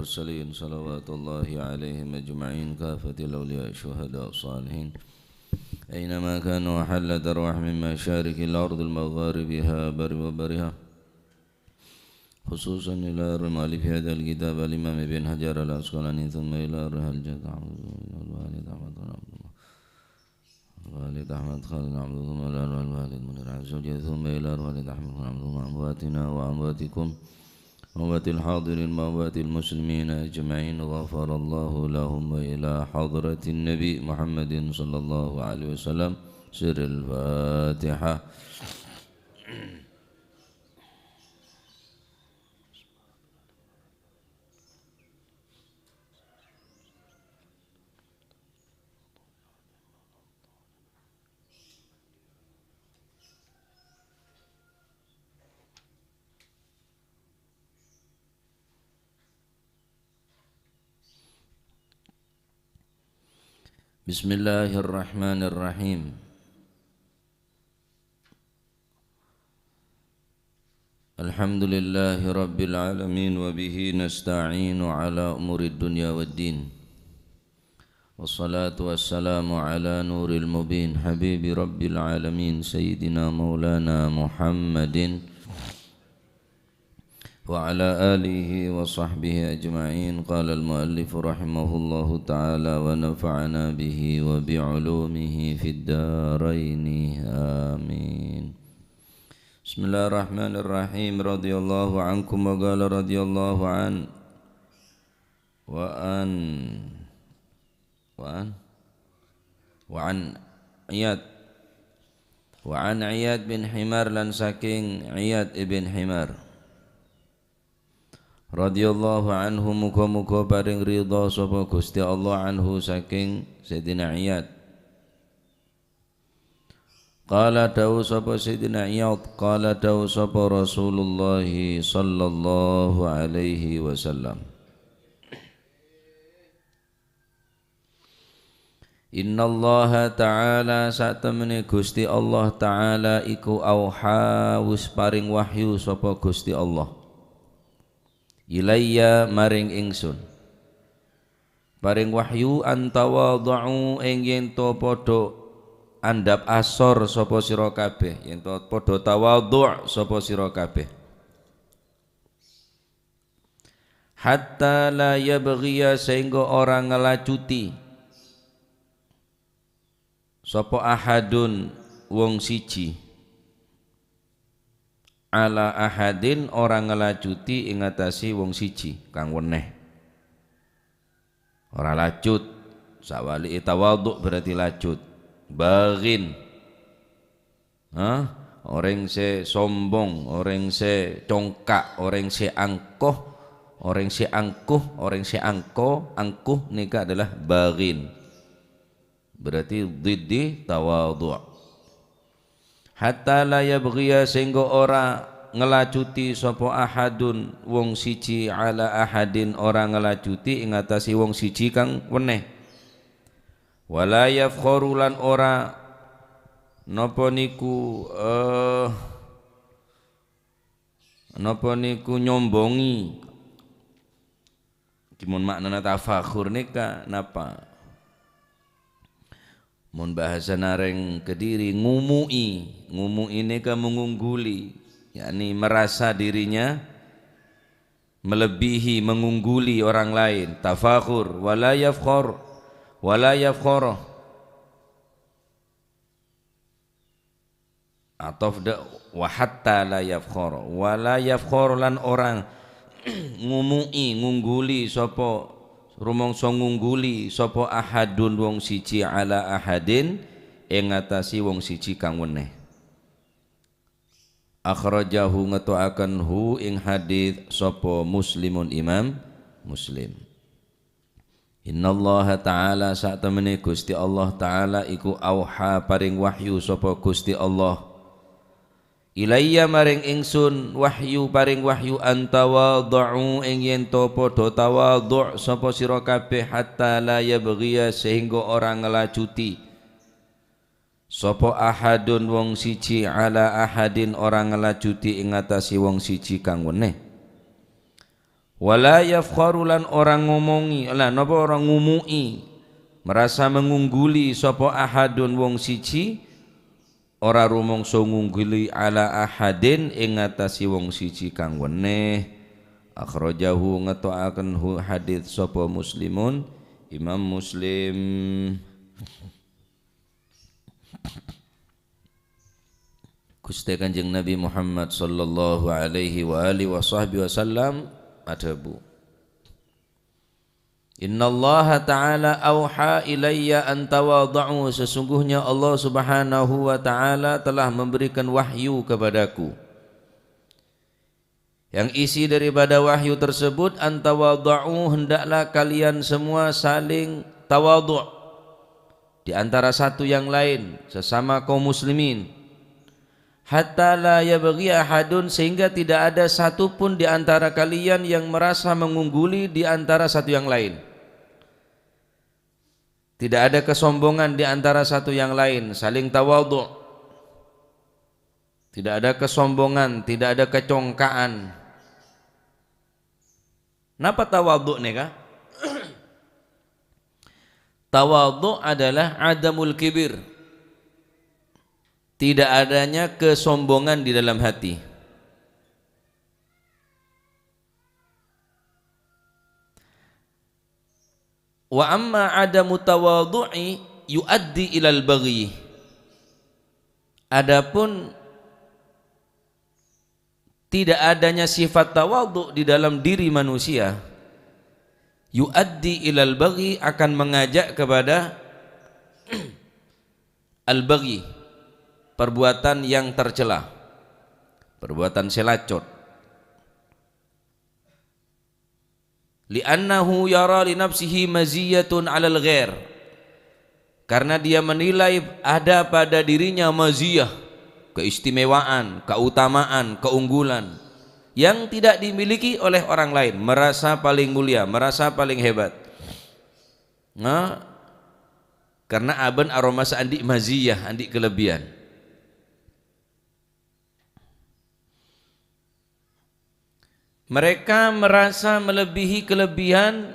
المرسلين صلوات الله عليهم أجمعين كافة الأولياء الشهداء الصالحين أينما كانوا حلت أرواح من مشارق الأرض المغاربها بر وبرها خصوصا إلى المؤلف هذا الكتاب الإمام ابن حجر العسقلاني ثم إلى الجد الوالد أحمد خالد عبد ثم إلى الوالد منير عزوجي ثم إلى الوالد أحمد خالد عبد أمواتنا وأمواتكم أموات الحاضرين وأموات المسلمين أجمعين غفر الله لهم إلى حضرة النبي محمد صلى الله عليه وسلم سر الفاتحة. Bismillahirrahmanirrahim. Alhamdulillahi rabbil alamin wa bihi nasta'inu ala umuri dunya waddin. Wassalatu wassalamu ala nuril mubin habibi rabbil alamin sayyidina maulana Muhammadin wa ala alihi wa sahbihi ajma'in. Qala al-muallif rahimahullahu ta'ala wa nafa'ana bihi wa bi'ulumihi fid daraini amin. Bismillahirrahmanirrahim. Radiyallahu ankum wa qala radiyallahu an Iyad bin Himar lan saking Iyad ibn Himar radhiyallahu anhu, muga-muga paring ridha sapa Gusti Allah anhu saking Sayyidina Iyad. Qala dawu sapa Sayyidina Iyad, qala dawu sapa Rasulullah sallallahu alaihi wasallam, Innallaha ta'ala satemene Gusti Allah ta'ala iku auha wis paring wahyu sapa Gusti Allah ilayya maring ingsun, paring wahyu antawadhu ing yen to padha andhap asor sapa sira kabeh, yen to padha tawadhu sapa sira kabeh, hatta la yabghiya sehingga ora ngelacuti sapa ahadun wong siji ala ahadin orang ngelacuti ing atase wong siji kang weneh, ora lacut. Sawali tawadhu berarti lacut. Baghin orang se sombong, orang se congkak, orang se angkuh, orang se angkuh, orang se angkuh nika adalah baghin, berarti diddi tawadhu. Hatta la yabghiya sehingga ora ngelacuti sapa ahadun wong siji ala ahadin, ora ngelacuti ing atase wong siji kang weneh, wala yafkharu lan ora napa niku nyombongi. Kimun maknana tafakhur nika napa? Mun bahasa nareng Kediri ngumui ini ke mengungguli, yakni merasa dirinya melebihi, mengungguli orang lain. Tafakhur wala yafkhar atau wa hatta la yafkhar wala yafkhar lan orang ngumui ngungguli sapa rumangsa ngungguli sapa ahadun wong siji ala ahadin ing ngatasi wong siji kang weneh. Akhrajahu ngetoaken hu ing hadis sapa Muslimun Imam Muslim. Innallaha ta'ala satemene Gusti Allah ta'ala iku auha paring wahyu sapa Gusti Allah ilayya maring ingsun, wahyu paring wahyu antawadhu ing yen to padha tawadhu sapa sira kabeh, hatta la yabghiya sehingga ora ngelacuti sapa ahadun wong siji ala ahadin, ora ngelacuti ing ngatasi wong siji kang weneh, Wala yafkharu lan orang ngomongi lan napa orang ngumui merasa mengungguli sapa ahadun wong siji ora rumangsa ngungguli ala ahadin ing ngatasi wong siji kang weneh. Akhrajahu ngetoaken hadits sapa Muslimun Imam Muslim. Gusti Kanjeng Nabi Muhammad sallallahu alaihi wa alihi wasallam adabu. Innallaha ta'ala auha ilayya an tawadhu, sesungguhnya Allah Subhanahu wa ta'ala telah memberikan wahyu kepadaku. Yang isi daripada wahyu tersebut an tawadhu, hendaklah kalian semua saling tawadhu di antara satu yang lain sesama kaum muslimin. Hatta la yabghi ahadun, sehingga tidak ada satu pun di antara kalian yang merasa mengungguli di antara satu yang lain. Tidak ada kesombongan di antara satu yang lain, saling tawadhu. Tidak ada kesombongan, tidak ada kecongkaan. Napa tawadhu nih kah? Tawadhu adalah adamul kibir, tidak adanya kesombongan di dalam hati. Wa amma adamu tawadhu'i yuaddi ilal baghi. Adapun tidak adanya sifat tawadhu di dalam diri manusia, yuaddi ilal baghi, akan mengajak kepada al-baghi, perbuatan yang tercela, perbuatan selacot. Li'annahu yara li nafsihi maziyatun 'alal ghair, karena dia menilai ada pada dirinya maziyah, keistimewaan, keutamaan, keunggulan yang tidak dimiliki oleh orang lain, merasa paling mulia, merasa paling hebat. Nah, karena aben aroma andik maziyah, andik kelebihan. Mereka merasa melebihi kelebihan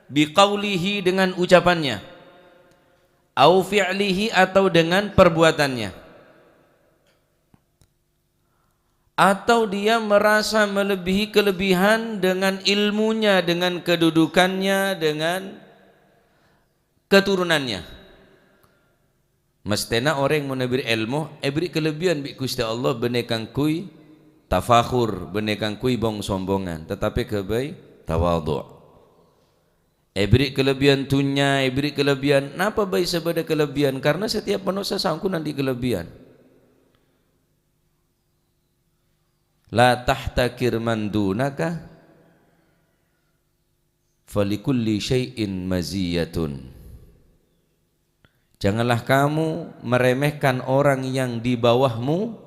biqaulihi, dengan ucapannya, au fi'lihi, atau dengan perbuatannya, atau dia merasa melebihi kelebihan dengan ilmunya, dengan kedudukannya, dengan keturunannya. Mestena orang yang menabir ilmu beri kelebihan bi Gusti Allah benekang kui tafakhur, benekang kui bong sombongan, tetapi kebai tawadhu. Beri kelebihan tunya, beri kelebihan. Napa baik sebada kelebihan? Karena setiap manusia sangku nanti kelebihan. La tahtakir man dunaka falikulli syai'in maziyatun. Janganlah kamu meremehkan orang yang di bawahmu.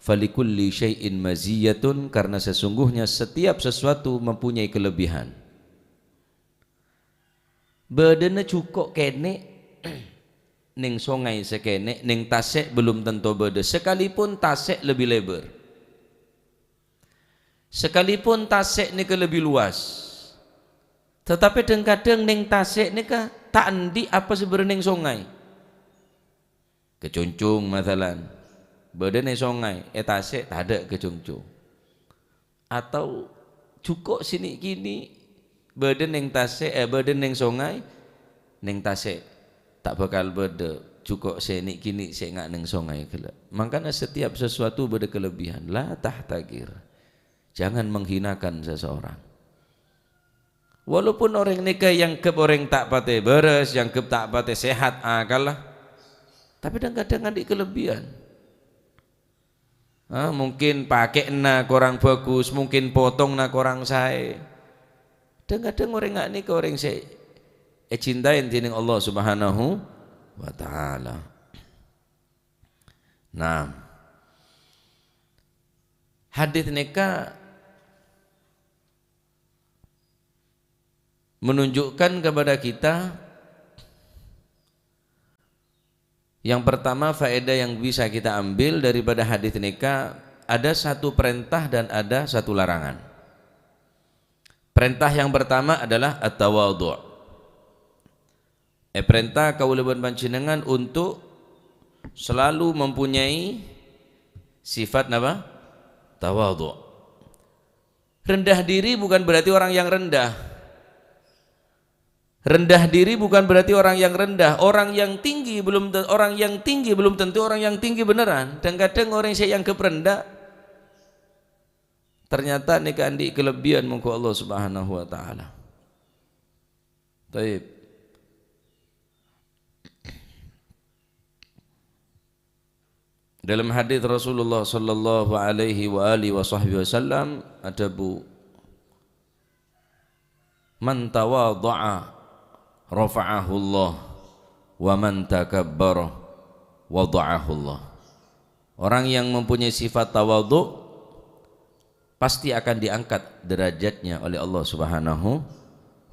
Falikulli syai'in maziyatun, karena sesungguhnya setiap sesuatu mempunyai kelebihan. Bedene cukup kene ning sungai sekene, ning tasek belum tentu bede, sekalipun tasek lebih lebar, sekalipun tasek ni ke lebih luas, tetapi kadang ning tasek ni ke tak endi apa sebenarnya ning sungai. Kecuncung masalan badan sungai, tasek tak ada kecungcung. Atau cukup sini kini badan yang tasek, badan yang sungai, neng tasek tak bakal beda. Cukup sini kini saya nggak neng sungai kelak. Makanya setiap sesuatu beda kelebihan. La tahtakir, jangan menghinakan seseorang. Walaupun orang nikah yang kep orang tak pate beres, yang kep tak pate sehat, kalah. Tapi kadang-kadang ada kelebihan. Mungkin pakai na kurang bagus, mungkin potong na kurang saya. Kadang-kadang orang nggak nikah orang saya cintain tining Allah Subhanahu wa ta'ala. Nah, hadits nikah menunjukkan kepada kita yang pertama, faedah yang bisa kita ambil daripada hadits nikah, ada satu perintah dan ada satu larangan. Perintah yang pertama adalah at-tawadhu'. Perintah kaulaban panjenengan untuk selalu mempunyai sifat apa? Tawadhu'. Rendah diri bukan berarti orang yang rendah. Rendah diri bukan berarti orang yang rendah. Orang yang tinggi belum tentu orang yang tinggi beneran. Dan kadang orang yang kerendah ternyata nikah andi kelebihan muka Allah Subhanahu wa taala. Baik. Dalam hadis Rasulullah sallallahu alaihi wa alihi wasallam ada bu, man tawadha'a rafa'ahu Allah wa man takabbara wada'ahu Allah. Orang yang mempunyai sifat tawadhu pasti akan diangkat derajatnya oleh Allah Subhanahu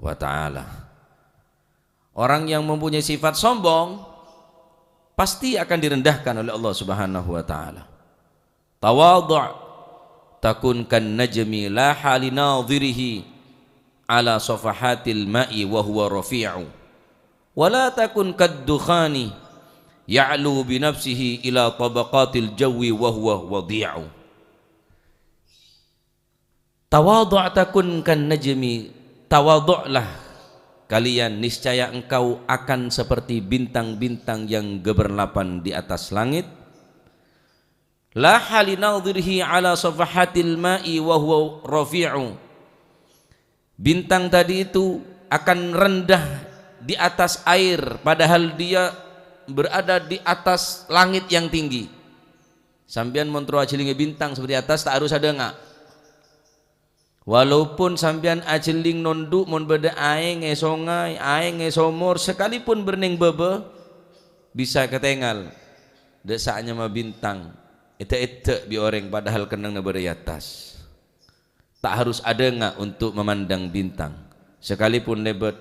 wa taala. Orang yang mempunyai sifat sombong pasti akan direndahkan oleh Allah Subhanahu wa taala. Tawadhu' takun kan najmi la hali nadhirihi ala safahatil ma'i wa huwa rafi'u wa la takun kad dukhani ya'lu bi nafsihi ila tabaqatil jawi wa huwa wadi'u. Tawadhu' takun kan najmi, tawadhu'lah kalian, niscaya engkau akan seperti bintang-bintang yang gemerlapan di atas langit. La halinadhirhi ala safahatil ma'i wa huwa rafi'u. Bintang tadi itu akan rendah di atas air padahal dia berada di atas langit yang tinggi. Sampean montro ajelinge bintang seperti atas tak harus ada enggak. Walaupun sampean ajeling nonduk mon beda aeng songai aeng somor sekalipun berning bebe bisa ketengal desaknya mah bintang ete bi orang padahal kenang na beda atas. Tak harus ada enggak untuk memandang bintang sekalipun lebet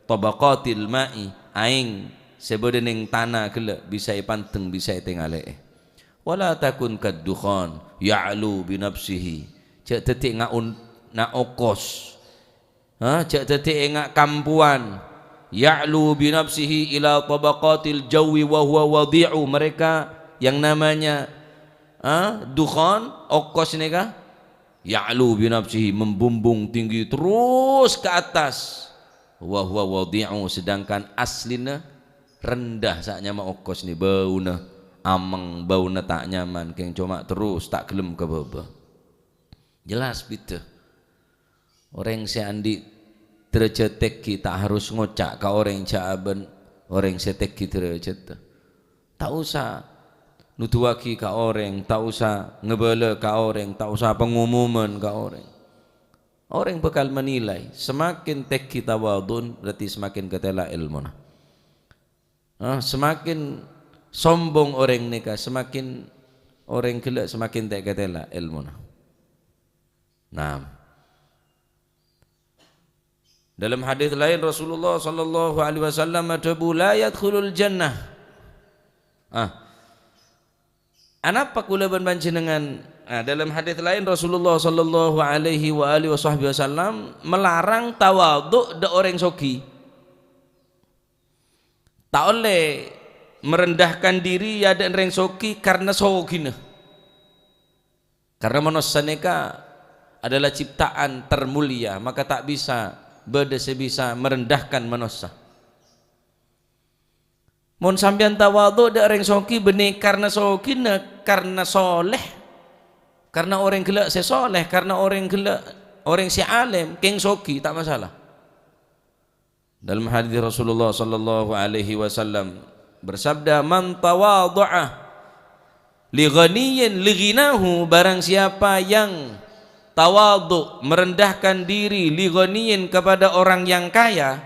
tabaqatil ma'i aeng sebedening tanah gele bisa panteng bisa tengale. Wala takun kadukhan ya'lu bi nafsihi cek tetik ngaun na okos cak tetik engak kampuan ya'lu bi nafsihi ila tabaqatil jawi wa huwa wadi'u. Mereka yang namanya dukhan okos ini kah ya'lu bi nafsihi membumbung tinggi terus ke atas wa huwa wadi'u sedangkan aslina rendah saknya ma okos ni bauna ameng bauna tak nyaman keng cuma terus tak gelem ke bawah. Jelas betul. Orang seandi derajat tak harus ngocak ka orang caaban orang seteki derajat. Tak usah nutuaki ka orang, tak usah ngebele ka orang, tak usah pengumuman ka orang. Orang bakal menilai semakin teki tawadun berarti semakin ketela ilmu. Semakin sombong orang nikah semakin orang gelak semakin tak ketela ilmu. Nah, dalam hadis lain Rasulullah sallallahu alaihi wasallam adabu la yadkhulul jannah. Anapa kula panjenengan? Dalam hadis lain Rasulullah sallallahu alaihi wa alihi wasallam melarang tawadhu da orang sogi. Tak oleh merendahkan diri ya dan orang sogi karena sogina. Karena manusia neka adalah ciptaan termulia, maka tak bisa beda sebisa merendahkan manusia. Mon sampean tawadhu dak reng soki benih karena sokina karena soleh, karena orang gelak sesoleh, karena orang gelak orang si alim keng soki tak masalah. Dalam hadis Rasulullah sallallahu alaihi wasallam bersabda man tawadhu'a li ghaniyin li ghinahu, barang siapa yang tawadhu merendahkan diri li ghaniyin kepada orang yang kaya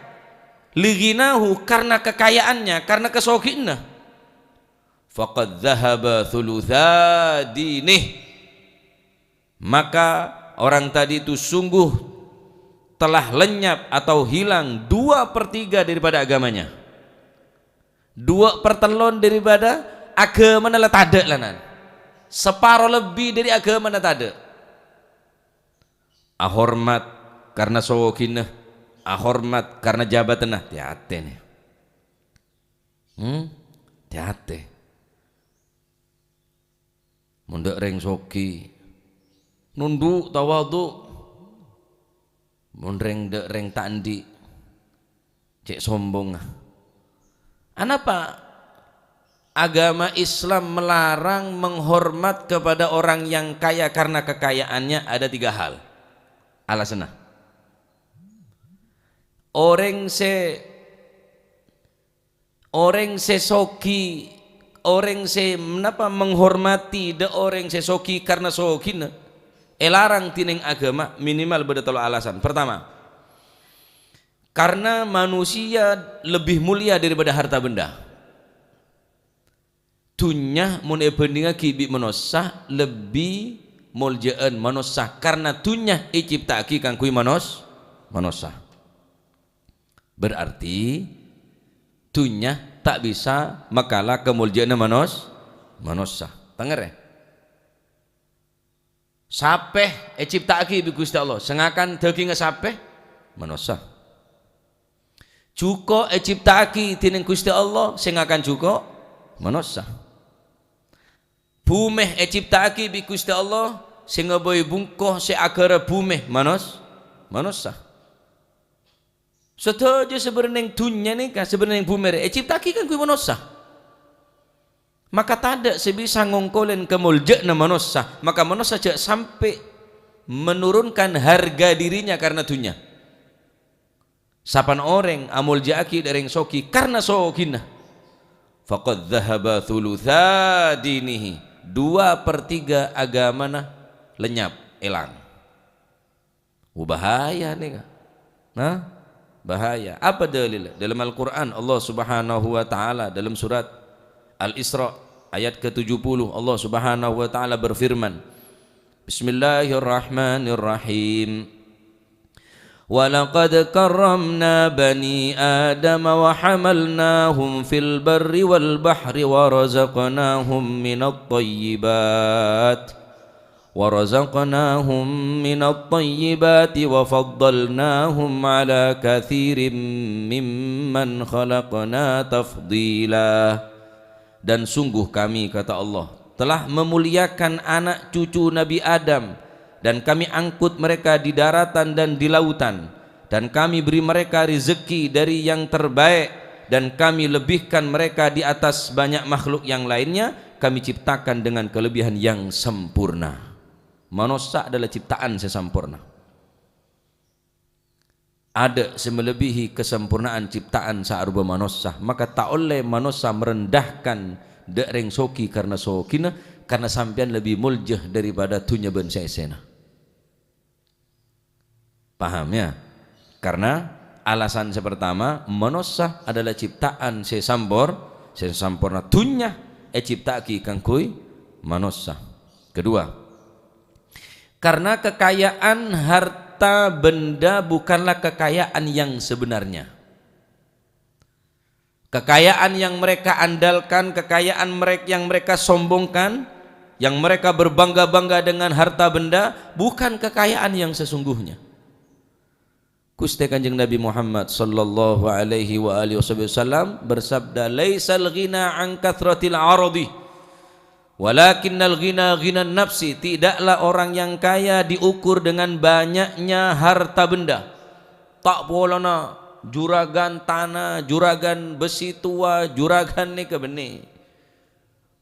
li ghinahu karena kekayaannya karena kesoginnya faqad dhahaba thulutha dinih, maka orang tadi itu sungguh telah lenyap atau hilang 2/3 daripada agamanya, 2/3 daripada agama nala tada lanan, separuh lebih dari agama nala tada. Hormat karena sogina, hormat karena jabatan, hati-hati nih. Hati-hati. Mundek reng soki, nunduk tawadhu, mundreng dek reng tandi, cek sombong. Anapa agama Islam melarang menghormat kepada orang yang kaya karena kekayaannya? Ada 3 hal alasannya. Orang se soki, orang se menapa menghormati de orang se soki karena sokina, larang tining agama minimal beda 3 alasan. Pertama, karena manusia lebih mulia daripada harta benda. Dunya mun ebendinga kibi manusia lebih muljaan manusia karena dunya iciptaki kang kui manusia. Berarti dunya tak bisa makalah kemuliaan manusia. Tenger ya? Sapeh ciptaki bi Gusti Allah, sengakan daging sapeh manusia. Cuko ciptaki tining Gusti Allah, sengakan cuko manusia. Bumeh ciptaki bi Gusti Allah, sing boy bungkoh se agara bumeh manusia. Setuju sebenarnya dunia nih kan sebenarnya bumi ciptaki kan kui manusia. Maka tidak sebisa ngongkolin kemuljaan manusia, maka manusia saja sampai menurunkan harga dirinya karena dunia. Sapan orang amul jaki dari soki karena sokina, faqad dhahaba thulutha dinihi, 2/3 agamana lenyap, hilang. Bahaya nih kan? Nah, bahaya. Apa dalil? Dalam Al-Quran Allah subhanahu wa ta'ala dalam surat Al-Isra ayat ke-70 Allah subhanahu wa ta'ala berfirman, Bismillahirrahmanirrahim, وَلَقَدْ كَرَّمْنَا بَنِي آدَمَ وَحَمَلْنَاهُمْ فِي الْبَرِّ وَالْبَحْرِ وَرَزَقْنَاهُمْ مِنَ الطَّيِّبَاتِ وَفَضَّلْنَاهُمْ عَلَى كَثِيرٍ مِّمَّنْ خَلَقْنَا تَفْضِيلًا. Dan sungguh kami, kata Allah, telah memuliakan anak cucu Nabi Adam, dan kami angkut mereka di daratan dan di lautan, dan kami beri mereka rezeki dari yang terbaik, dan kami lebihkan mereka di atas banyak makhluk yang lainnya. Kami ciptakan dengan kelebihan yang sempurna. Manusia adalah ciptaan sesempurna. Ada semelebihi kesempurnaan ciptaan saaruba manusia, maka tak oleh manusia merendahkan dereng soki karena sokina, karena sampean lebih muljah daripada dunya ben sesena. Paham ya? Karena alasan pertama, manusia adalah ciptaan sesempurna. Dunya ciptaki kang kui manusia. Kedua, karena kekayaan harta benda bukanlah kekayaan yang sebenarnya. Kekayaan yang mereka andalkan, kekayaan yang mereka sombongkan, yang mereka berbangga-bangga dengan harta benda, bukan kekayaan yang sesungguhnya. Gusti Kanjeng Nabi Muhammad sallallahu alaihi wa alihi wasallam bersabda, laisal ghina an kathratil aradi walakinnal ghina ghinan nafsi. Tidaklah orang yang kaya diukur dengan banyaknya harta benda. Tak bolana juragan tanah, juragan besi tua, juragan ni kebeni.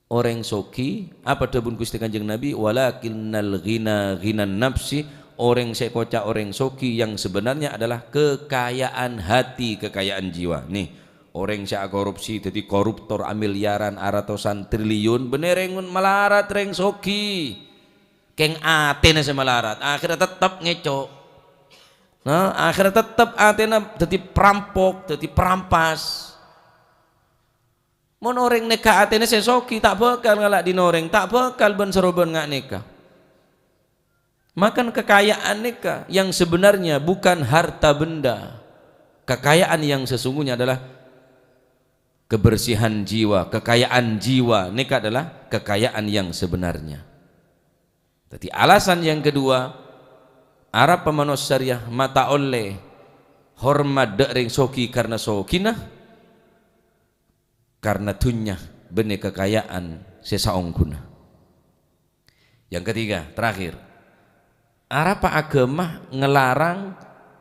Orang soki apa tabun Gusti Kanjeng Nabi, walakinnal ghina ghinan nafsi. Orang sekoca, orang soki yang sebenarnya adalah kekayaan hati, kekayaan jiwa. Nih, orang saya korupsi jadi koruptor miliaran, ratusan triliun, benerengun melarat reng soki, keng atena semelarat, akhirnya tetap ngecok. Nah, akhirnya tetap atena jadi perampok, jadi perampas. Mon orang neka atena sesoki tak bakal ngalak di noreng, tak bakal ben seroban ngak neka. Makan kekayaan neka yang sebenarnya bukan harta benda. Kekayaan yang sesungguhnya adalah kebersihan jiwa, kekayaan jiwa. Neka adalah kekayaan yang sebenarnya. Jadi alasan yang kedua, Arab pemanos syariah mata oleh hormat dek ring soki karena sokina karena tunya benih kekayaan sesaong guna. Yang ketiga, terakhir, Arab agama ngelarang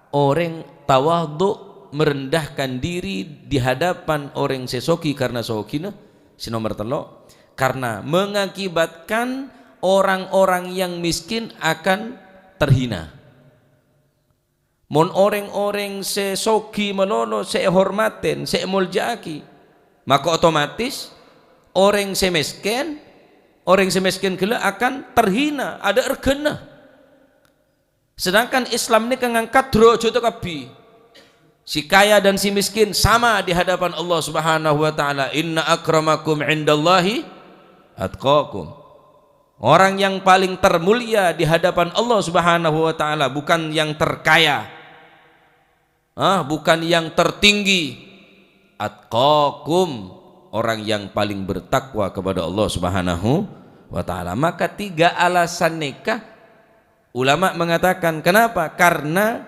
orang tawadhu merendahkan diri di hadapan orang sesoki karena sokina. Si nomor telo, karena mengakibatkan orang-orang yang miskin akan terhina. Mon orang-orang sesoki melono sehormaten semuljaki, maka otomatis orang semiskin gila akan terhina, ada ergena. Sedangkan Islam ini kan ngangkat derajat kabi, si kaya dan si miskin sama di hadapan Allah Subhanahu wa taala. Inna akramakum indallahi atqakum. Orang yang paling termulia di hadapan Allah Subhanahu wa taala bukan yang terkaya, bukan yang tertinggi, atqakum, orang yang paling bertakwa kepada Allah Subhanahu wa taala. Maka tiga alasan nikah ulama mengatakan kenapa? Karena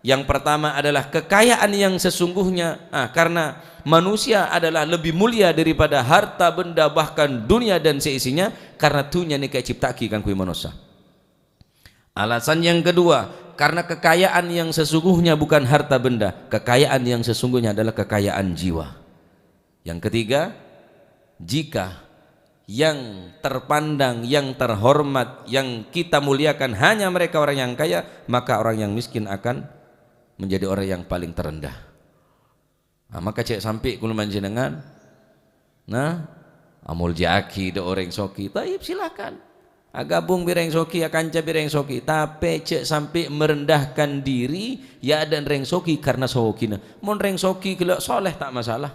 yang pertama adalah kekayaan yang sesungguhnya, karena manusia adalah lebih mulia daripada harta benda bahkan dunia dan seisinya, karena dunia nikah ciptaki kan kui manusia. Alasan yang kedua, karena kekayaan yang sesungguhnya bukan harta benda, kekayaan yang sesungguhnya adalah kekayaan jiwa. Yang ketiga, jika yang terpandang, yang terhormat, yang kita muliakan hanya mereka orang yang kaya, maka orang yang miskin akan menjadi orang yang paling terendah. Maka cek sampai kulu manjenengan, amul jaki de orang soki, taib silakan. Agabung bireng soki, akanca bireng soki, tapi cek sampai merendahkan diri ya dan reng soki karena sokina. Mon reng soki gelak soleh tak masalah.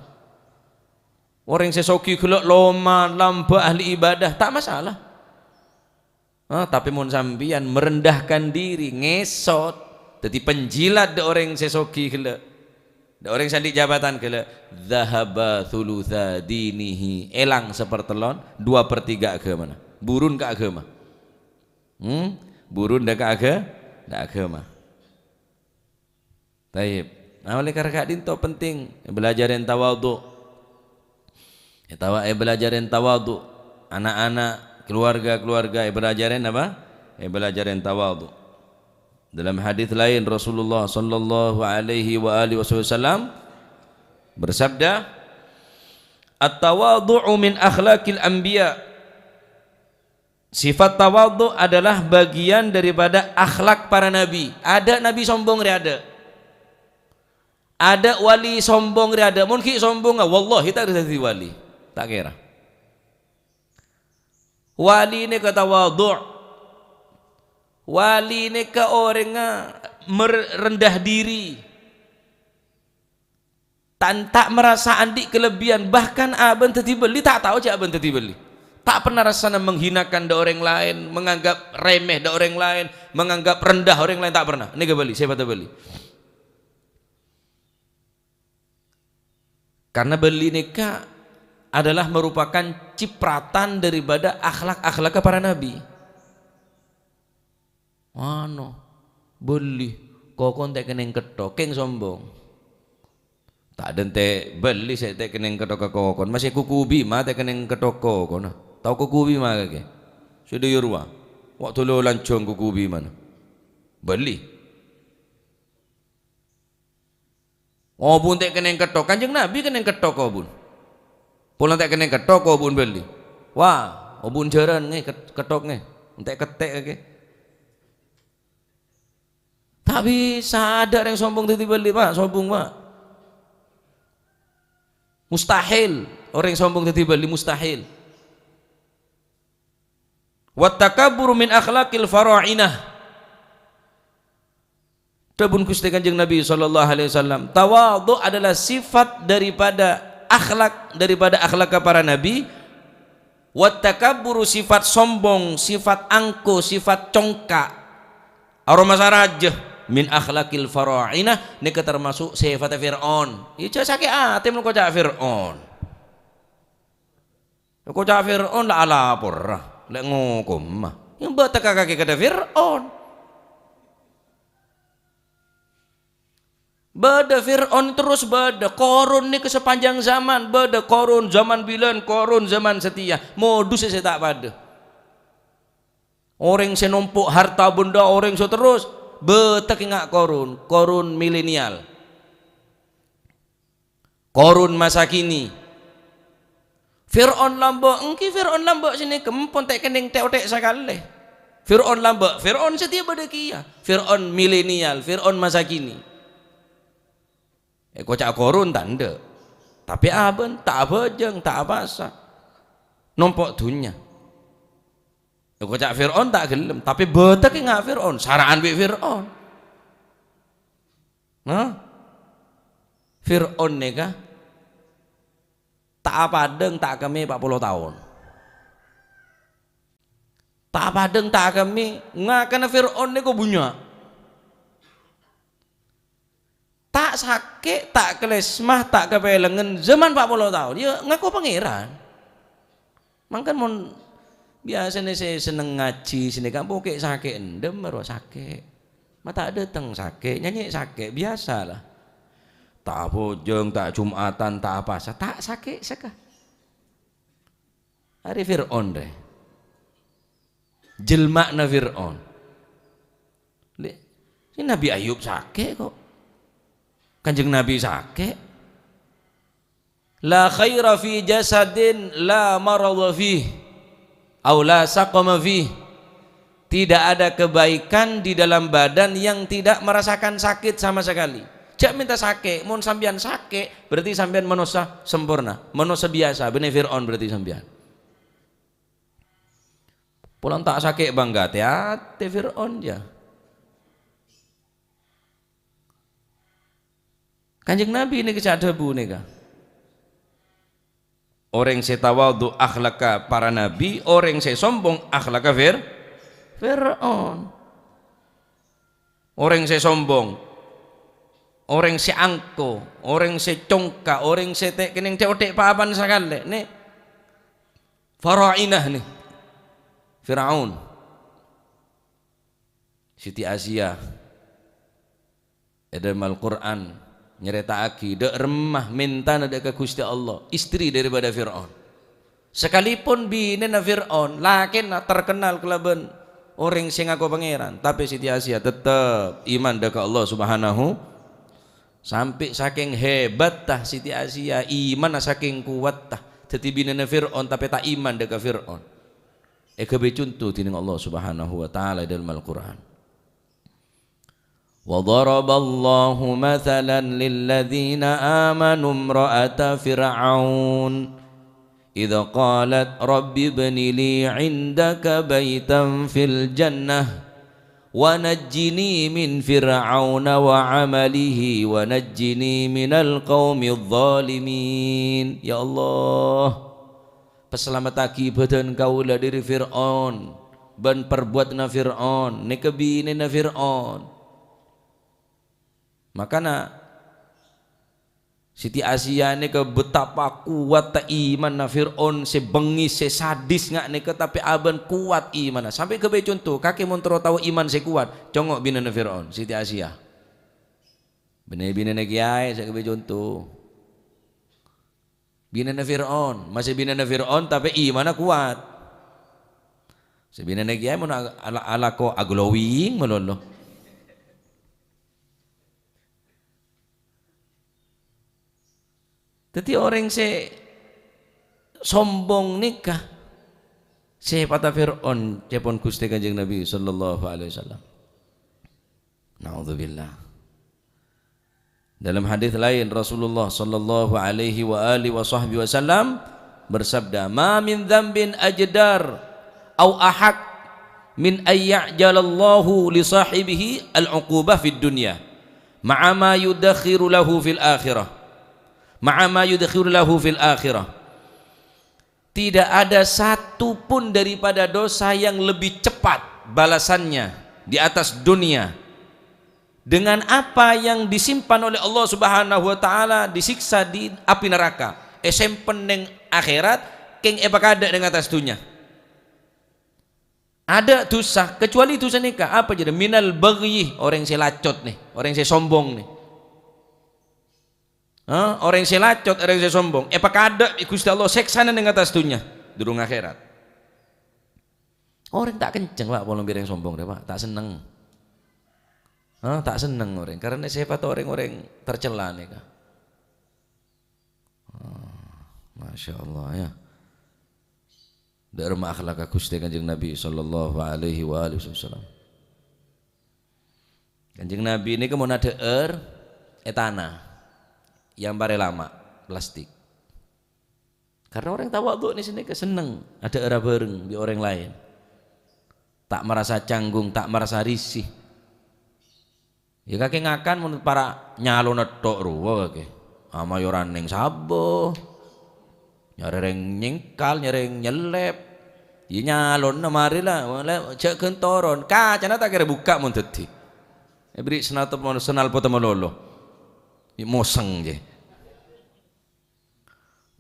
Orang sesoki gelak loma lamba ahli ibadah tak masalah. Tapi mon sampian merendahkan diri ngesot, jadi penjilat de orang sesoki gelak, de orang sandi jabatan gelak, zahaba thulutha dinihi, elang sepertelon 2/3 agama. Burun ke agama, burun dah ke agama. Taib. Nah oleh karena itu penting belajarin tawadhu. Belajarin tawadhu. Anak-anak, keluarga belajarin apa? Belajarin tawadhu. Dalam hadis lain Rasulullah sallallahu alaihi wa alihi wasallam bersabda, "At-tawadhu min akhlaqil anbiya." Sifat tawadhu adalah bagian daripada akhlak para nabi. Ada nabi sombong ada. Ada wali sombong ada. Mungkin sombong wallahi tak jadi wali. Tak kira. Wali ini kata tawadhu. Wali ini ke orang merendah diri. Tak merasa andik kelebihan, bahkan aben tadi beli tak tahu aja aben tadi beli. Tak pernah rasanya menghinakan orang lain, menganggap remeh orang lain, menganggap rendah orang lain, tak pernah. Ini beli, siapa tahu beli. Karena beli nikah adalah merupakan cipratan daripada akhlak-akhlak para nabi. Beli, kokon tak kena ketok, keng sombong. Tak ada te beli saya tak kena ketok kokon, masih kuku bima tak kena ketok kokon. Tahu kuku bima ke? Sudah yurwa. Waktu lo lancong kuku bima beli. Bun tak kena ketok, kanjeng Nabi kena ketok bun. Pulang tak kena ketok bun beli. Wah, bun jaran ni ketok ni, tak ketek ke? Tak bisa ada yang sombong tadi beli pak, sombong pak. Mustahil orang yang sombong tadi beli mustahil. Wattakabburu min akhlaqil fara'inah. Tabun Gusti Kanjeng Nabi sallallahu alaihi wasallam, tawadhu adalah sifat daripada akhlak para nabi. Wattakabburu sifat sombong, sifat angkuh, sifat congkak. Aroma sarajah min akhlaqil fara'inah, ini termasuk sifat Fir'aun. Ijo sakit atim kok cak Fir'aun. Kok cak Fir'aun la ala porra. Lek ngokom mah yang batak kaki kata Fir'aun Bada Fir'aun terus bada Korun ni ke sepanjang zaman, bada Korun zaman bilan, Korun zaman setia, modus saya tak pada. Orang saya numpuk harta benda orang so terus betek ingat Korun, Korun milenial, Korun masa kini. Fir'aun lambak, engki Fir'aun lambak sini kempon tak kening tek sekali. Fir'aun lambak, Fir'aun setia pada kia, Fir'aun milenial, Fir'aun masa kini. Kocak Korun tanda, tapi aben tak bejeng tak abasa, nombok dunia. Kocak Fir'aun tak gelem, tapi betek ingat Fir'aun, saraan bi Fir'aun. Nah, Fir'aun ni kah? Tak padeng tak kami 40 tahun. Tak padeng tak kami, ngakana Fir'aun ni ko bunyak. Tak sakit, tak kelesmah, tak kepelengen zaman 40 tahun. Ya ngaku pangeran. Mangkan mon biasanya saya seneng ngaji sini kampung kayak sakit endem baru sakit. Mata datang sakit, nyanyi sakit biasalah. Tak bojeng, tak jumatan, tak apa, tak sakit seka. Hari Fir'aun deh. Jelmakna Fir'aun. Ini Nabi Ayub sakit kok. Kanjeng Nabi sakit. La khaira fi jasadin la maradha fih aw la saqama fih. Tidak ada kebaikan di dalam badan yang tidak merasakan sakit sama sekali. Jak minta sakit, mun sambian sakit berarti sambian manusia sempurna, manusia biasa, bener Fir'aun berarti sambian. Pulang tak sakit bangga hati Fir'aun ya. Kanjeng Nabi ini kecak debu nih kah? Orang saya tawadhu akhlaka para nabi, orang saya sombong akhlaka Fir'aun. Orang saya sombong, orang saya angko, orang saya congka, orang saya tek kening tek papan sakale nih. Farainah nih. Fir'aun. Siti Asia. Dalam Al-Qur'an nyerita aki dek remah minta nada ke Gusti Allah, istri daripada Fir'aun. Sekalipun binena Fir'aun lakin terkenal kelaban orang sing ngaku pangeran, tapi Siti Asia tetap iman dekat Allah Subhanahu. Sampai saking hebat tah Siti Asia, iman saking kuat tah dadi binena Fir'aun tapi tak iman dekat Fir'aun. Kebe contoh tining Allah Subhanahu wa taala dalam Al-Qur'an. وضرب الله مثلا للذين آمنوا امرأة فرعون إذا قالت رب ابن لي عندك بيتا في الجنة ونجني من فرعون وعمله ونجني من القوم الظالمين. Ya Allah, peselamataki badan kaula dari Fir'aun ban perbuatna Fir'aun nekebinena Fir'aun. Makana Siti Asia ni ke betapa kuat ta iman na Fir'aun se bengi se sadis ngak ni ke tapi aban kuat iman sampai ke contoh kaki montro tahu iman se kuat congok bina na Fir'aun Siti Asia bina na kiai saya ke contoh bina na Fir'aun masih bina na Fir'aun tapi iman kuat sebina na kiai mun ala ko aglowing melolo. Jadi orang se sombong nikah se pata Fir'aun cepon Gusti Kanjeng Nabi sallallahu alaihi wasallam. Naudzubillah. Dalam hadis lain Rasulullah sallallahu alaihi wa alihi wasallam bersabda, "Ma min dzambin ajdar au ahaq min ayya'jalallahu li sahibihi al-'uqubah fid dunya ma'a ma yudakhiru lahu fil akhirah." Ma'ama yudkhiru lahu fil akhirah. Tidak ada satu pun daripada dosa yang lebih cepat balasannya di atas dunia dengan apa yang disimpan oleh Allah Subhanahu wa taala disiksa di api neraka. Sempen ning akhirat keng ebakada dengan atas dunia. Ada dosa kecuali dosa nikah apa jadi minal baghi, orang yang selacot nih, orang yang sombong nih. Orang yang lacot, orang yang sombong. Pakada Gusti Allah seksana ning atas dunia durung akhirat. Orang tak kenceng Pak polong bireng sombong deh Pak, tak seneng. Tak seneng orang karena sifat orang-orang tercela nih Kak. Masya Allah ya. Dharma akhlak Gusti Kanjeng Nabi sallallahu alaihi wasallam. Kanjeng Nabi ini kemun ada tanah yang bare lama plastik. Karena orang tawadhu di sini keseneng ada era bareng di orang lain. Tak merasa canggung, tak merasa risih. Ya kaki ngakan menurut para nyalo netok ruwa kaki. Ama yoran ning sabo. Nyareng nyengkal, nyareng nyelep. Ya nyalon mari lah, cek kentoron. Kacana tak kira buka mun dadi. Beri senal poto melolo. Moseng je.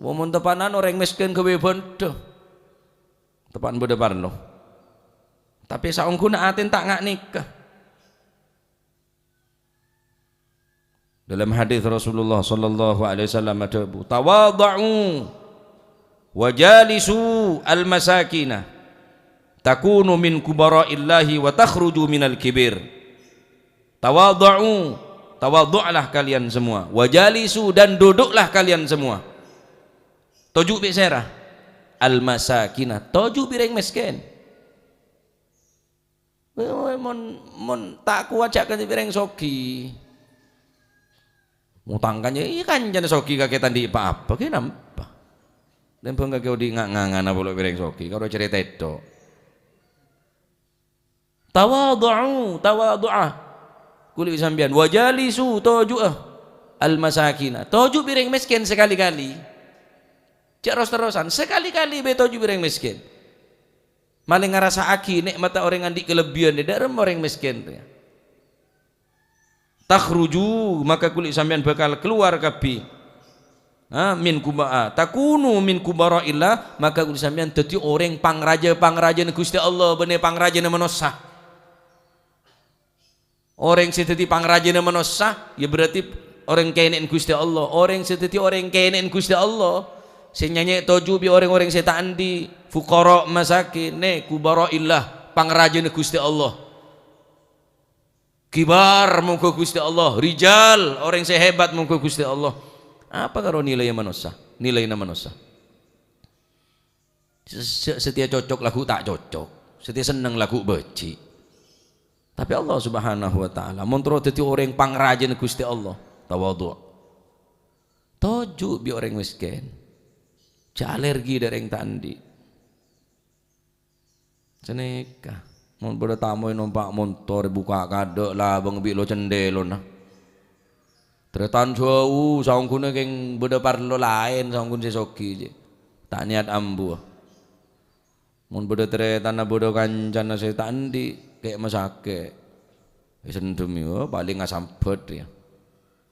Mun tepanan orang miskin kewe bondo. Tepan bode parlo. Tapi saungguna atin tak ngak nikah. Dalam hadis Rasulullah sallallahu alaihi wasallam ada tawadhu wajalisu al-masakina takunu min kubara'illahi wa takhruju minal kibir. Tawadhu'lah kalian semua, wajalisu dan duduklah kalian semua. Toju bi serah al-masakina, toju bireng miskin. Mon tak kuat jak kan bireng sogi. Mutangkannya ikan jana sogi kaketan di apa ke nampak. Dan pun kau di ngangana boleh bireng sogi kau cerita itu. Tawadhu'ah. Kuli sambian wajalisu toju'ah al-masakina. Toju bireng miskin sekali-kali. Cak terus-terusan sekali-kali be toju bireng miskin. Maling ngerasa aki nikmat orang andi kelebihan dia darem orang miskin ya. Takhruju maka kulit sampean bakal keluar kapi. Min kuba'a takunu min kubara'illah maka kulit sampean dadi orang pangraja Gusti Allah bene pangraja manusia. Orang sing dadi pangraja manusia ya berarti orang kenen Gusti Allah. Orang sing dadi orang kenen Gusti Allah sing nyanyi toju bi orang-orang setan di fuqara masakin ne kubara'illah pangraja Gusti Allah. Kibar mungko Gusti Allah, rijal orang sehebat mungko Gusti Allah. Apa karo nilai manusia? Nilai manusia. Setia cocok lagu tak cocok, setia seneng lagu beci. Tapi Allah Subhanahu wa taala montro dadi orang pangrajan Gusti Allah, tawadhu. Toju bi orang miskin. Ja alergi dari yang tandi. Ceneka. Mun pada tamu numpak motor buka kadek lah bang bi lo cendelo nah. Tretan jauh saungkune keng beda parlo lain saungkun sesoki je. Tak niat ambu. Mun beda tretan beda kancana setan di kayak masake. Wis endem yo paling ngasampet ya.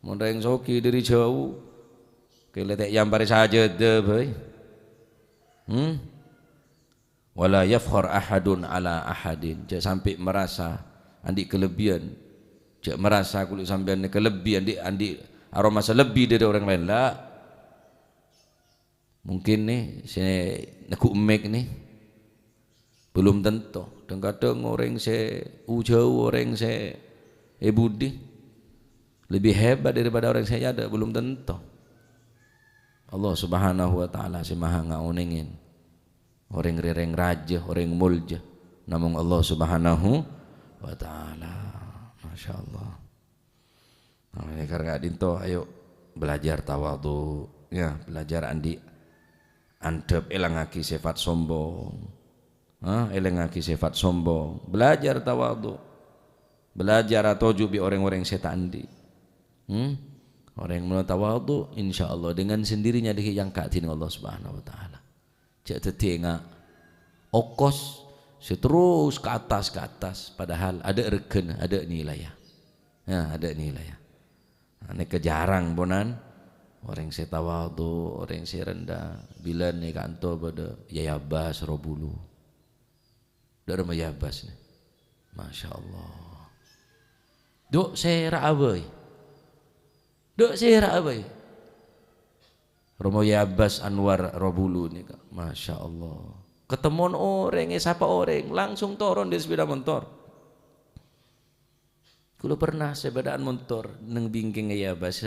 Mun reng soki dari jauh. Keletek yampare saja deh boy. Wala yafkhar ahadun ala ahadin. Jangan sampai merasa andi kelebihan. Jangan merasa kulit sampean kelebihan andi aroma lebih dari orang lain lah. Mungkin nih sini nak umek nih belum tentu. Dan kadang orang se ujau orang se budi lebih hebat daripada orang saya ada belum tentu. Allah Subhanahu wa taala si maha ngauningin. Orang rereng raja, orang mulja, namun Allah Subhanahu wa taala. Masya Allah. Nah, karena dinto ayo belajar tawadhu, ya belajar andi antep elangaki sifat sombong. Elangaki sifat sombong. Belajar tawadhu. Belajar atoju bi orang-orang setan andi. Orang yang tawadhu insyaallah dengan sendirinya dihiyangka tini Allah Subhanahu wa taala. Cak tetengah okos seterus ke atas padahal ada regen ada nilai ya ada nilai ya ini kejarang bonan orang saya tawadhu orang saya rendah bila nih kanto pada yayabas robulu dari mayabas nih Masya Allah duk saya abai Romo Yabas Anwar Robulu nih kak, masya Allah. Ketemuan orang, siapa orang, langsung turun di sepeda motor. Kulo pernah sepedaan motor neng bingking Yabas,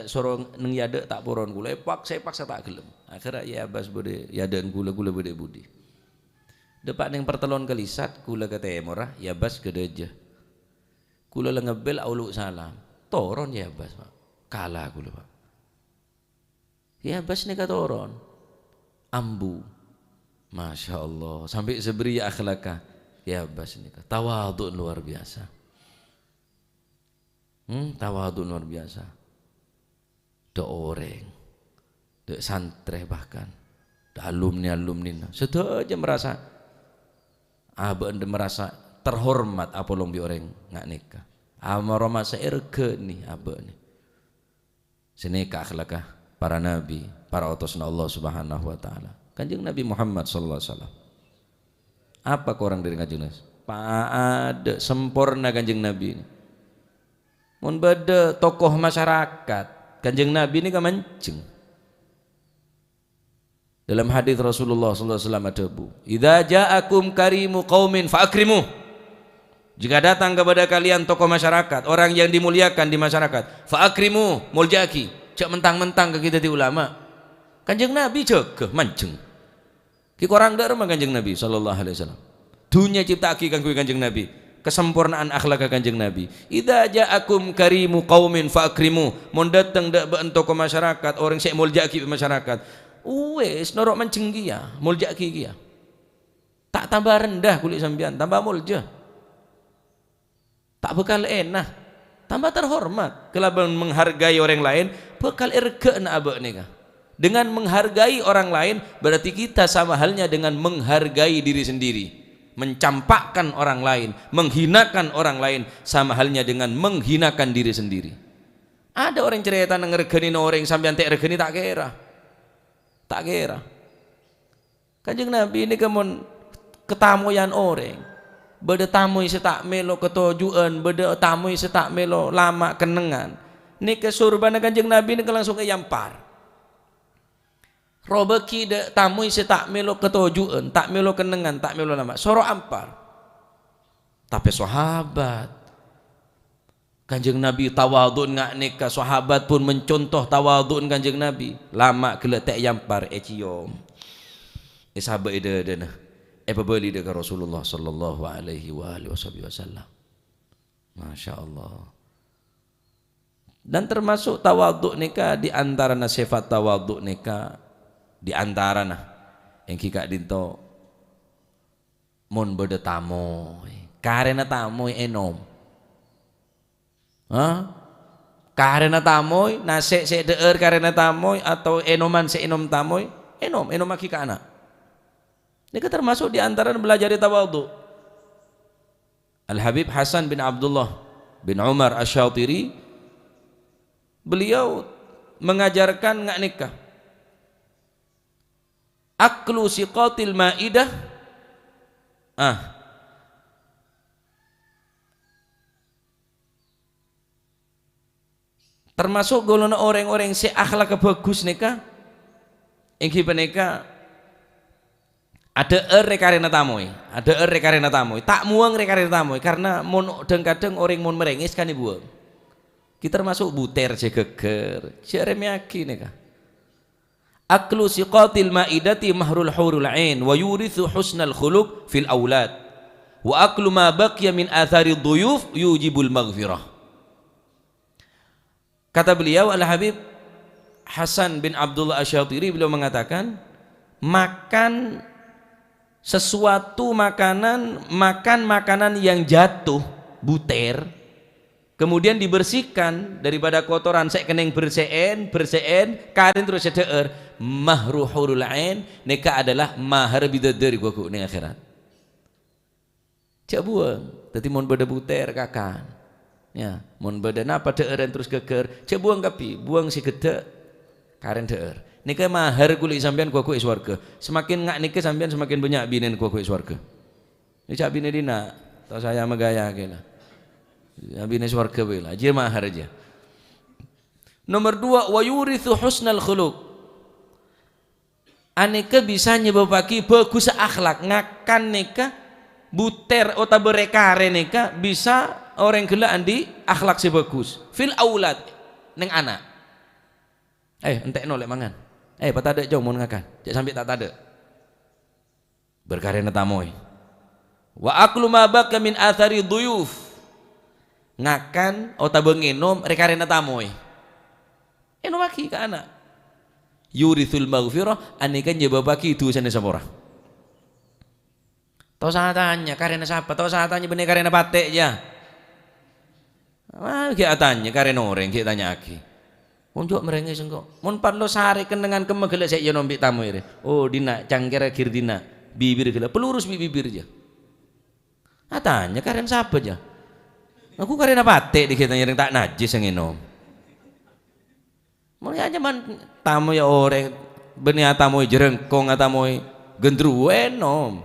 sorong neng yade tak poron kulo, paksa tak gelem. Akhirnya Yabas bode yaden kulo bode budi. Depak neng pertelon kelisat kulo kata Emorah, Yabas gedeja. Kulo lengebel aulu salam, turun Yabas pak, kalah kulo pak. Yabas nih katoron ambu, masya Allah, sampai seberi akhlakah Yabas nih tawadhu luar biasa, tawadhu luar biasa. Do orang, do santre bahkan, do alumni sudah aja merasa abang merasa terhormat apa lombi orang nggak nikah. Amaroma seirge nih abang nih, senikah akhlakah para nabi, para utusan Allah Subhanahu wa taala. Kanjeng Nabi Muhammad sallallahu alaihi wasallam. Apa kurang dari Kanjeng Nabi? Ada sempurna Kanjeng Nabi ini. Mun bade tokoh masyarakat, Kanjeng Nabi ini kamancing. Dalam hadis Rasulullah sallallahu alaihi wasallam ada bu, "Idza ja'akum karimu qaumin fa'akrimu." Jika datang kepada kalian tokoh masyarakat, orang yang dimuliakan di masyarakat, fa'akrimu, muljaki. Cak mentang-mentang ke kita di ulama. Kanjeng Nabi cek mancing. Ki korang dak rumah Kanjeng Nabi sallallahu alaihi wasallam. Dunia ciptaki kan kuwi Kanjeng Nabi. Kesempurnaan akhlak Kanjeng Nabi. Idza ja'akum karimu qaumin fa'akrimu. Mun datang dak bento ke masyarakat, orang sik muljaki masyarakat. Wes norok mancing dia, muljaki dia. Tak tambah rendah kulit sampean, tambah mulja. Tak bekal enak. Tambah terhormat. Kelaban menghargai orang lain, bekal irgeun abek nika. Dengan menghargai orang lain berarti kita sama halnya dengan menghargai diri sendiri. Mencampakkan orang lain, menghinakan orang lain sama halnya dengan menghinakan diri sendiri. Ada orang cerita ngergeni orang sampean tak regeni tak kira. Tak kira. Kanjeng Nabi ini kemun ketamuyan orang. Beda tamu setak melo ketujuan, beda tamu setak melo lama kenengan. Ni ke surban Kanjeng Nabi ni langsung ke yampar. Robeki de tamu setak melo ketujuan, tak melo kenengan, tak melo lama. Soro ampar. Tapi sahabat Kanjeng Nabi tawadhu ngak nikah, sahabat pun mencontoh tawadhu Kanjeng Nabi. Lama geletek yampar cium. Sahabat ide nah. Beli dengan Rasulullah sallallahu alaihi wasallam. Masya Allah. Dan termasuk tawadhu nikah di antara sifat tawadhu nikah di antara yang kika dinto mun bede tamu karena tamu enom. Karena tamu nase se deur karena tamu atau enoman se enom tamu enom kika anak. Ini termasuk di antara belajar tawadhu. Al-Habib Hasan bin Abdullah bin Umar Asy-Syatiri beliau mengajarkan ngak nikah. Aklu siqatil maidah. Termasuk golongan orang-orang si akhlak bagus nikah. Engki nikah ada karena tamoy, tak muang karena tamoy karena mon kadang orang mon merengis kan ibu. Kita termasuk buter jegeger, jeremiaki nih kah. Aklu siqatil maidati mahrul hurul ain wa yurithu husnal khuluq fil aulad wa aklu ma baqiya min athari dhuyuf yujibul maghfirah. Kata beliau Al-Habib Hasan bin Abdullah Asy-Syatiri, beliau mengatakan makan sesuatu makanan yang jatuh buter kemudian dibersihkan daripada kotoran sek keneng berseen karin terus sedeur mahru hurul ain nikah adalah mahar bidadari gua ning akhirat cak buang dadi mun beda buter kakan ya mun beda napa deueuran terus geger cak buang kapi buang si gede karin deur nikah mahar kulit sampean kuah swarga. Semakin ngak nikah sampean semakin banyak binen kuah swarga. Ini cak bine dina, tau saya megaya kela. Bine swarga bela, aja mahar aja. Nomor 2 wa yurithu husnal khuluq. aneka bisa nyebabaki bagus akhlak ngakan neka buter ota berekare neka bisa orang gila andi akhlak si bagus fil aulad neng anak entek nolek mangan patada jauh mau ngakan cek sampai tak tada berkarena tamoy wa aklu ma baka min athari duyuf ngakan ota benginom rekarena tamoy enomaki ke anak yurithul maghfirah aneka nyebabaki itu sana sapora tau saatanya karena siapa tau saatanya bener karena patek ya kita tanya karena orang kita tanya aki unjuk merengek sengko mon parlo sare kendengan kemegele saya nombik tamu ini oh dina cangkir akhir dina bibir gila pelurus bibir aja tanya karena siapa aja aku karena patek dikit yang tak najis yang inom mau aja man tamu ya orang benih tamu jerengkong tamu gendruwen nom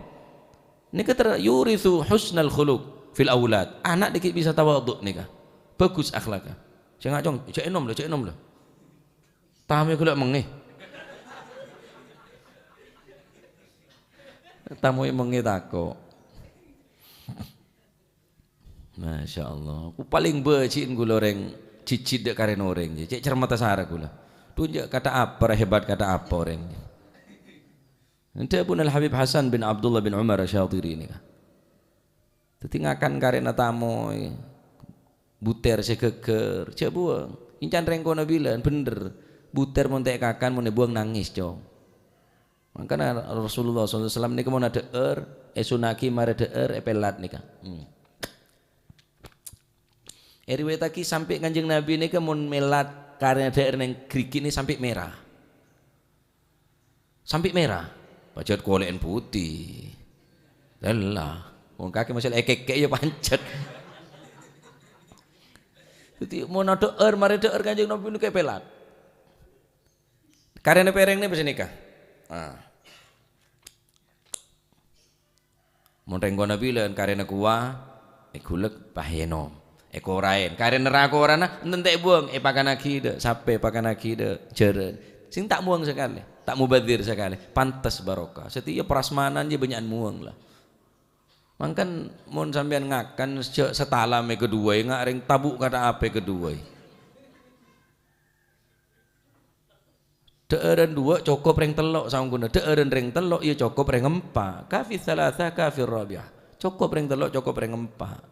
ini kata yurithu husnal khuluq fil aulad anak dikit bisa tawadhu nikah bagus akhlaknya saya ngajong cek enom lah tamu gula mengeh tamu mengeh tako Masya Allah aku paling becin gula orang cicit dek karen orang cek cermata sara gula tunjuk kata apa hebat kata apa orang nanti Abu Habib Hasan bin Abdullah bin Umar Syatiri ini tetingakan karena tamu buter sekeker cek buang incan rengkono bilang bener buter montek kakan mau buang nangis jauh makanya Rasulullah SAW ini mau ada sunaki mara der pelat nih kan riwayataki sampai kanjeng Nabi ini mau melat karena der neng kriki ini sampai merah pacet kolen putih lelah wong kaki masih ekek ya pancet jadi mau nado mari der kanjeng Nabi ini kayak pelat karena pereng ini bisa nikah mau renggo Nabi lan karena kuah gulek pahenom korain karena neraka orana nentek buang pakan lagi de sampai pakan lagi de jeren sing tak muang sekali tak mubadir sekali pantas barokah setiap prasmanan je banyak muang lah mangkan mun sampean ngakan setalame kedua ngareng tabuk kata apa kedua deeren dua cukup reng telok sama guna deeren reng telok ya cukup reng empat kafir salasa kafir rabiah cukup reng telok cukup reng empat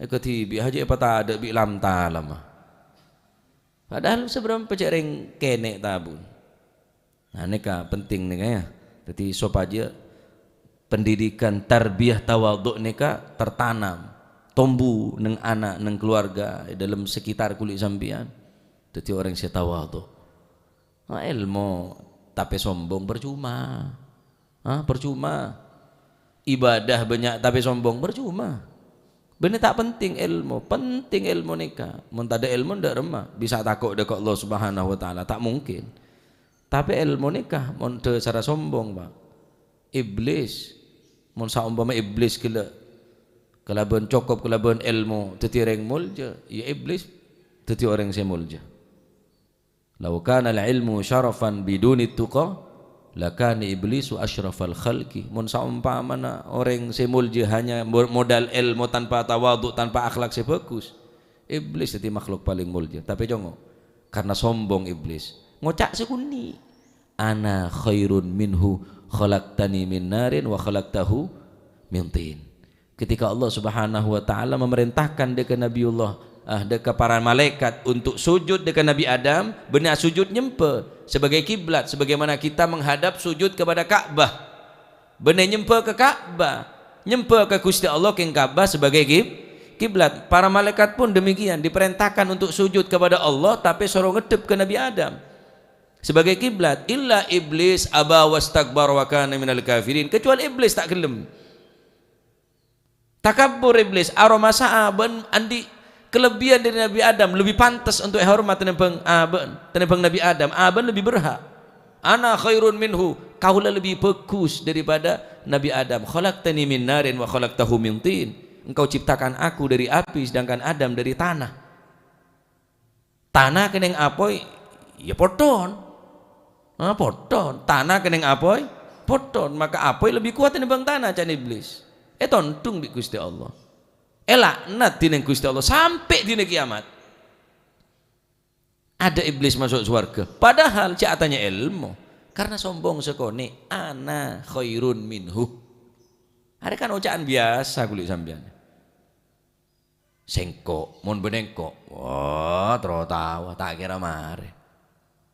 ketibi haji apa tak ada bi lam talam padahal seberapa pecek reng kene tabun nah neka penting nih ya jadi sop aja pendidikan tarbiyah tawadhu neka tertanam tumbuh neng anak neng keluarga dalam sekitar kulit sampian jadi orang saya tawadhu ilmu tapi sombong percuma percuma ibadah banyak tapi sombong percuma bener tak penting ilmu nikah mun tak ada ilmu ndak remah bisa takut dekat Allah Subhanahu wa taala tak mungkin tapi ilmu nikah mun secara sombong Pak iblis mun saumpama iblis kelaban cukup kelaban ilmu tetireng mulja ya iblis teti orang semulja law kana al-ilmu syarafan biduni tuqa lakani iblisu asyrafal khalqi mun saumpamana orang semulja hanya modal ilmu tanpa tawadhu tanpa akhlak sebagus iblis jadi makhluk paling mulja tapi jongo karena sombong iblis ngocak sekuni ana khairun minhu khalaqtani min narin wa khalaqtahu min tin ketika Allah Subhanahu wa taala memerintahkan dekat Nabiullah dekat para malaikat untuk sujud dekat Nabi Adam benar sujud nyempe sebagai kiblat sebagaimana kita menghadap sujud kepada Ka'bah benar nyempe ke Ka'bah nyempe ke Gusti Allah ke Ka'bah sebagai kiblat para malaikat pun demikian diperintahkan untuk sujud kepada Allah tapi suruh ngedep ke Nabi Adam sebagai kiblat illa iblis aba wastakbar wa kana minal kafirin kecuali iblis tak gelem takabbur iblis aroma sa'aban andi kelebihan dari Nabi Adam lebih pantas untuk hormat tenebang Nabi Adam aban lebih berhak ana khairun minhu kaulah lebih bagus daripada Nabi Adam khalaqtani min narin wa khalaqtahu min tin engkau ciptakan aku dari api sedangkan Adam dari tanah keneng apoi ya poton Podo tanah kening apoi podo, maka apoi lebih kuat tinimbang tanah can iblis. Tontung di Gusti Allah. Laknat dina Gusti Allah sampai dina kiamat. Ada iblis masuk surga padahal cak ilmu, karena sombong sekone ana khairun minhu. Ada kan ucapan biasa kulit sampean. Sengkok mun benengkok, wah tawa tak kira mare.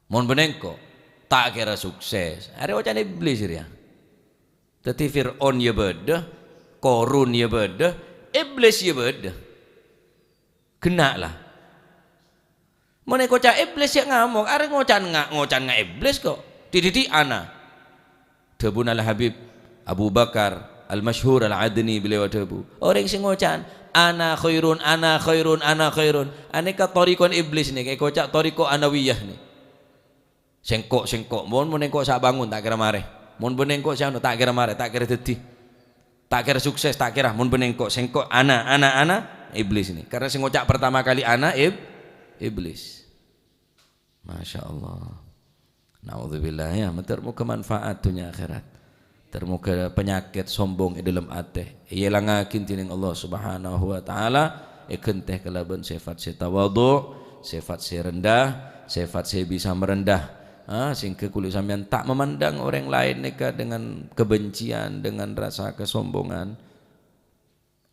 Mun benengkok tak kira sukses. Ada ucapan iblis ya. Tetapi Fir'aun ya beda, Korun ya beda, iblis ya beda. Kena lah. Mana kocak iblis yang ngamuk, ada ngocan iblis kok. Titi ana. Debun al Habib Abu Bakar al Masyhur al Adni beliau debu. Orang sing ngocan ana khairun, ana khairun, ana khairun. Aneka torikon iblis nih, kayak kocak toriko anawiyah nih. Sengkok, mohon menengkok sak bangun tak kira mare. Mohon benengkok siapa tak kira mare, tak kira dadi. Tak kira sukses, tak kira mohon benengkok, sengkok ana iblis ini. Karena sing ngocak pertama kali ana iblis. Masya Allah. Naudzubillah ya, termuka manfaat dunia akhirat. Termuka penyakit sombong di dalam ate. Ia langakin tining Allah Subhanahu wa taala ikenteh kelaban sifat si tawadhu, sifat si rendah, sifat si bisa merendah. Sehingga kulit sampean tak memandang orang lain neka dengan kebencian, dengan rasa kesombongan.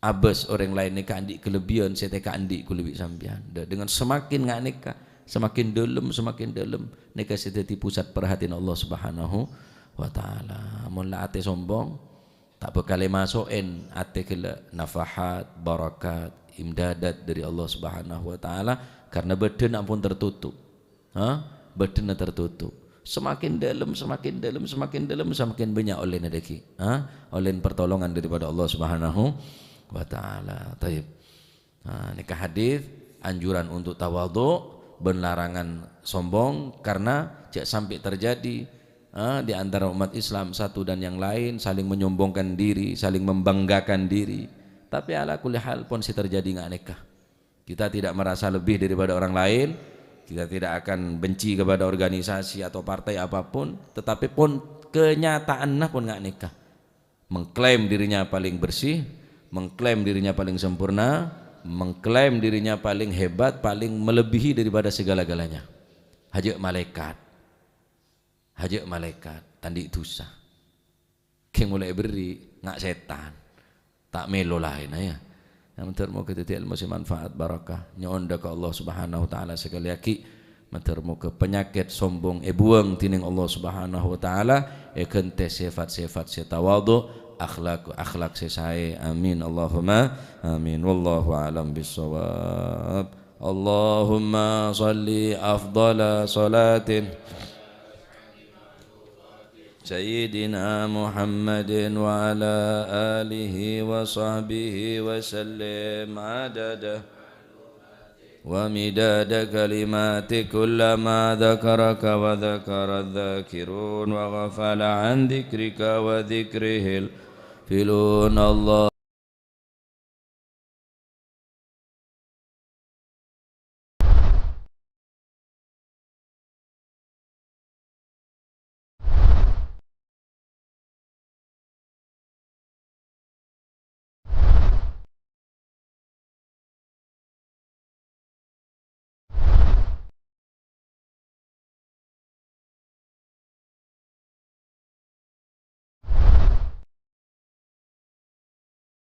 Abes orang lain neka andik kelebihan, saya teka andik kulit sampean. Dengan semakin nggak neka, semakin dalam neka sedeti pusat perhatian Allah Subhanahu wa taala. Mun la ate sombong, tak bekale masukin ate kela nafahat, barakat, imdadat dari Allah Subhanahu wa taala karena badan ampun tertutup. Badannya tertutup. Semakin dalam semakin banyak oleh nadaki, oleh pertolongan daripada Allah Subhanahu wa taala. Taib. Nikah hadis anjuran untuk tawadhu, berlarangan sombong karena jika sampai terjadi di antara umat Islam satu dan yang lain saling menyombongkan diri, saling membanggakan diri. Tapi ala kulli hal pun si terjadi nggak nikah. Kita tidak merasa lebih daripada orang lain. Kita tidak akan benci kepada organisasi atau partai apapun, tetapi pun kenyataannya pun nggak nikah. Mengklaim dirinya paling bersih, mengklaim dirinya paling sempurna, mengklaim dirinya paling hebat, paling melebihi daripada segala-galanya. Hajak malaikat, tandi dosa. Keng mulai beri nggak setan, tak melo lain ya. Yang mentermu ke ilmu si manfaat barakah nyonda ke Allah Subhanahu wa taala sekali lagi mentermu ke penyakit sombong buang tining Allah Subhanahu wa taala kente sifat-sifat tawadhu akhlak sesae. Amin Allahumma amin. Wallahu a'lam bissawab. Allahumma salli afdala salatin Sayyidina Muhammadin wa ala alihi wa sahbihi wa sallim adada wa midada kalimati kullama dhakaraka wa dhakara dhakirun wa ghafala an dhikrika wa dhikrihil filun Allah.